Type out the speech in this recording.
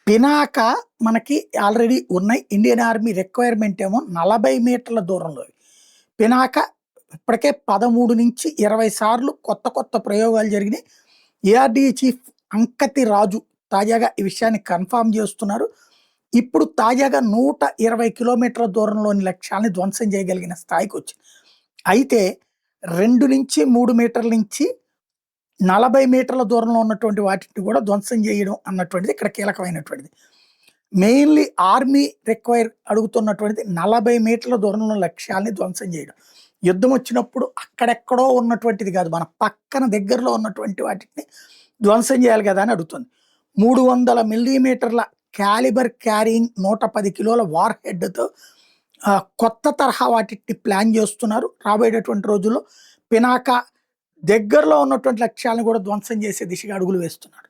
పినాక మనకి ఆల్రెడీ ఉన్నాయి. Indian army requirement ఏమో 40 మీటర్ల దూరంలో. పినాక ఇప్పటికే 13-20 సార్లు కొత్త కొత్త ప్రయోగాలు జరిగినాయి. ఏఆర్‌డీఏ చీఫ్ అంకతి రాజు తాజాగా ఈ విషయాన్ని కన్ఫర్మ్ చేస్తున్నారు. ఇప్పుడు తాజాగా 120 కిలోమీటర్ల దూరంలోని లక్ష్యాల్ని ధ్వంసం చేయగలిగిన స్థాయికొచ్చింది. అయితే 2-3 మీటర్ల నుంచి 40 మీటర్ల దూరంలో ఉన్నటువంటి వాటిని కూడా ధ్వంసం చేయడం అన్నటువంటిది ఇక్కడ కీలకమైనటువంటిది. మెయిన్‌లీ ఆర్మీ అడుగుతున్నటువంటిది 40 మీటర్ల దూరంలో లక్ష్యాల్ని ధ్వంసం చేయడం. యుద్ధం వచ్చినప్పుడు అక్కడెక్కడో ఉన్నటువంటిది కాదు. మన పక్కన దగ్గరలో ఉన్నటువంటి వాటిని ధ్వంసం చేయాలి కదా అని అడుగుతుంది. 300 మిల్లీమీటర్ల క్యాలిబర్ క్యారింగ్ 110 కిలోల వార్ హెడ్‌తో కొత్త తరహా వాటిని ప్లాన్ చేస్తున్నారు. రాబోయేటటువంటి రోజుల్లో పినాక దగ్గరలో ఉన్నటువంటి లక్ష్యాలను కూడా ధ్వంసం చేసే దిశగా అడుగులు వేస్తున్నారు.